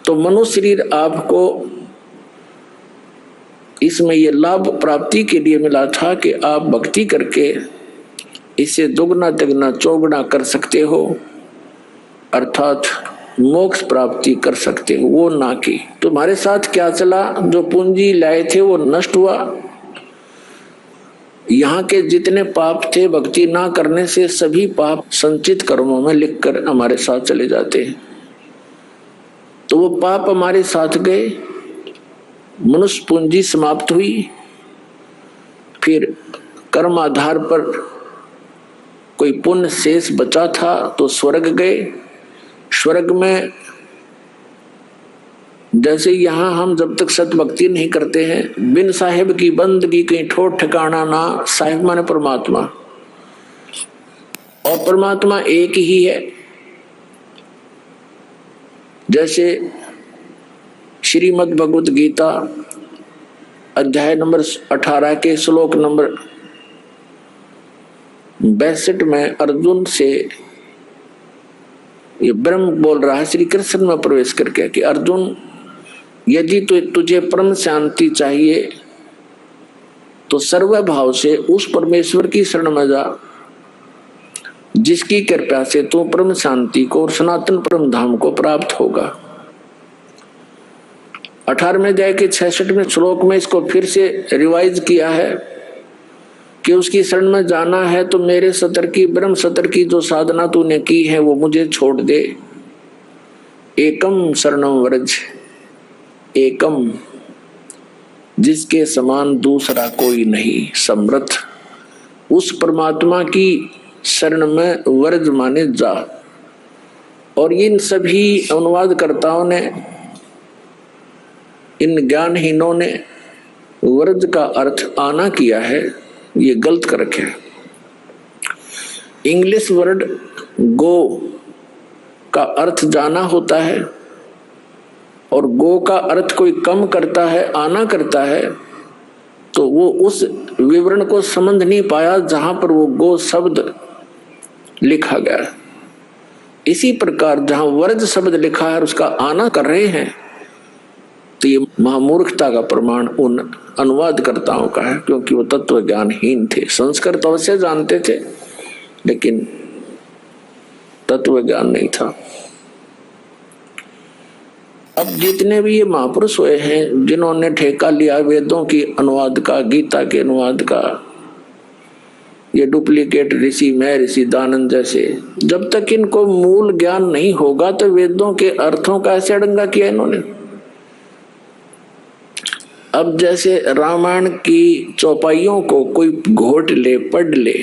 तो मनुष्य शरीर आपको इसमें ये लाभ प्राप्ति के लिए मिला था कि आप भक्ति करके इसे दुगना तिगना चौगुना कर सकते हो, अर्थात मोक्ष प्राप्ति कर सकते हो। वो ना की तुम्हारे साथ क्या चला, जो पूंजी लाए थे वो नष्ट हुआ। यहाँ के जितने पाप थे भक्ति ना करने से सभी पाप संचित कर्मों में लिखकर हमारे साथ चले जाते हैं। तो वो पाप हमारे साथ गए, मनुष्य पूंजी समाप्त हुई। फिर कर्म आधार पर कोई पुण्य शेष बचा था तो स्वर्ग गए। स्वर्ग में जैसे यहाँ हम जब तक सत भक्ति नहीं करते हैं, बिन साहिब की बंदगी कहीं ठोर ठिकाना ना। साहिब माने परमात्मा, और परमात्मा एक ही है। जैसे श्रीमद् भगवत गीता अध्याय नंबर 18 के श्लोक नंबर 62 में अर्जुन से ये ब्रह्म बोल रहा है श्री कृष्ण में प्रवेश करके कि अर्जुन, यदि तो तुझे परम शांति चाहिए तो सर्व भाव से उस परमेश्वर की शरण में जा जिसकी कृपा से तू परम शांति को और सनातन परम धाम को प्राप्त होगा। 18वें अध्याय के 66वें श्लोक में इसको फिर से रिवाइज किया है कि उसकी शरण में जाना है तो मेरे सतर की ब्रह्म सतर की जो साधना तूने की है वो मुझे छोड़ दे। एकम शरणम व्रज, एकम जिसके समान दूसरा कोई नहीं, समर्थ उस परमात्मा की शरण में व्रज माने जा। और इन सभी अनुवादकर्ताओं ने, इन ज्ञानहीनों ने व्रज का अर्थ आना किया है, ये गलत कर रखे। इंग्लिश वर्ड गो का अर्थ जाना होता है और गो का अर्थ कोई कम करता है, आना करता है, तो वो उस विवरण को समझ नहीं पाया जहां पर वो गो शब्द लिखा गया। इसी प्रकार जहां वर्ज शब्द लिखा है और उसका आना कर रहे हैं, तो ये महामूर्खता का प्रमाण उन अनुवादकर्ताओं का है, क्योंकि वो तत्व ज्ञानहीन थे। संस्कृत अवश्य जानते थे लेकिन तत्व ज्ञान नहीं था। अब जितने भी ये महापुरुष हुए हैं जिन्होंने ठेका लिया वेदों की अनुवाद का, गीता के अनुवाद का, ये डुप्लीकेट ऋषि मैं ऋषि दानंद जैसे, जब तक इनको मूल ज्ञान नहीं होगा तो वेदों के अर्थों का ऐसे अड़ंगा किया इन्होंने। अब जैसे रामायण की चौपाइयों को कोई घोट ले, पढ़ ले,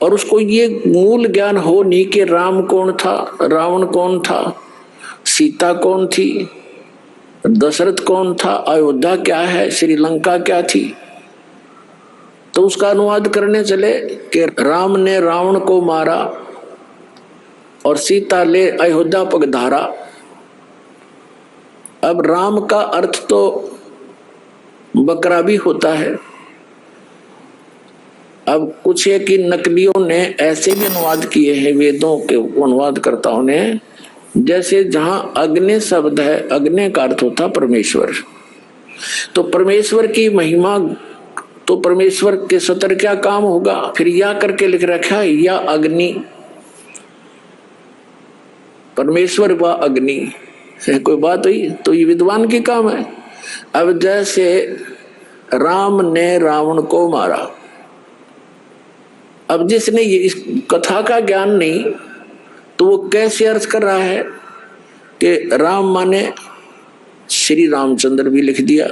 और उसको ये मूल ज्ञान हो नहीं कि राम कौन था, रावण कौन था, सीता कौन थी, दशरथ कौन था, अयोध्या क्या है, श्रीलंका क्या थी, तो उसका अनुवाद करने चले कि राम ने रावण को मारा और सीता ले अयोध्या पगधारा। अब राम का अर्थ तो बकरा भी होता है। अब कुछ है कि नकलियों ने ऐसे भी अनुवाद किए हैं वेदों के अनुवादकर्ताओं ने, जैसे जहां अग्नि शब्द है, अग्नि का अर्थ होता परमेश्वर, तो परमेश्वर की महिमा, तो परमेश्वर के सतर क्या काम होगा, फिर या करके लिख रखा है या अग्नि, परमेश्वर व अग्नि से कोई बात हुई, तो ये विद्वान की काम है। अब जैसे राम ने रावण को मारा, अब जिसने ये इस कथा का ज्ञान नहीं तो वो कैसे अर्थ कर रहा है कि राम माने श्री रामचंद्र भी लिख दिया,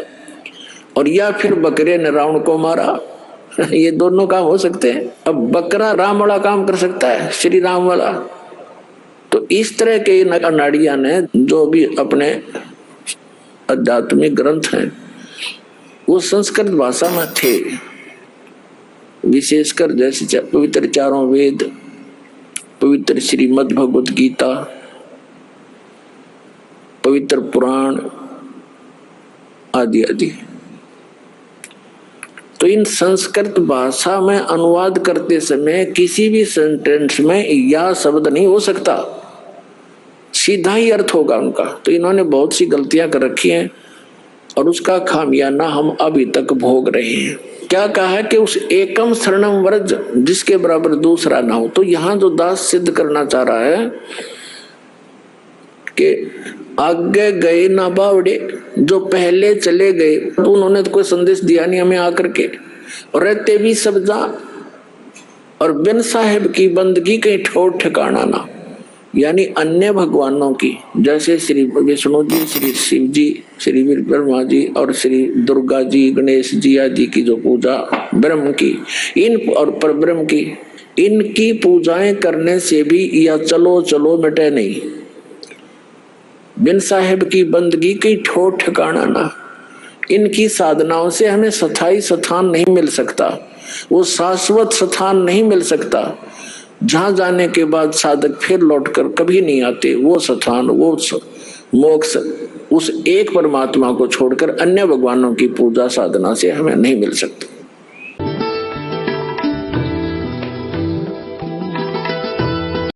और या फिर बकरे ने रावण को मारा। ये दोनों काम हो सकते हैं। अब बकरा राम वाला काम कर सकता है, श्री राम वाला। तो इस तरह के नाड़िया ने जो भी अपने आध्यात्मिक ग्रंथ हैं वो संस्कृत भाषा में थे, विशेषकर जैसे पवित्र चारों वेद, पवित्र श्रीमद् भगवत गीता, पवित्र पुराण आदि आदि। तो इन संस्कृत भाषा में अनुवाद करते समय किसी भी सेंटेंस में या शब्द नहीं हो सकता, सीधा ही अर्थ होगा उनका। तो इन्होंने बहुत सी गलतियां कर रखी हैं और उसका खामियाना हम अभी तक भोग रहे हैं। क्या कहा है कि उस एकम शरणम व्रज, जिसके बराबर दूसरा ना हो। तो यहां जो दास सिद्ध करना चाह रहा है कि आगे गए ना बावड़े, जो पहले चले गए तो उन्होंने तो कोई संदेश दिया नहीं हमें आकर के, और रहते भी सब जा, और बिन साहेब की बंदगी कहीं ठोर ठिकाना ना। यानी अन्य भगवानों की, जैसे श्री विष्णु जी, श्री शिव जी, श्री ब्रह्मा जी और श्री दुर्गा जी, गणेश जी आदि की जो पूजा ब्रह्म की, इन और परब्रह्म की, इनकी पूजाएं करने से भी या चलो चलो मिटे नहीं। बिन साहेब की बंदगी की ठोर ठिकाना ना। इनकी साधनाओं से हमें स्थायी स्थान नहीं मिल सकता, वो शाश्वत स्थान नहीं मिल सकता, जहां जाने के बाद साधक फिर लौटकर कभी नहीं आते। वो स्थान, वो मोक्ष उस एक परमात्मा को छोड़कर अन्य भगवानों की पूजा साधना से हमें नहीं मिल सकता।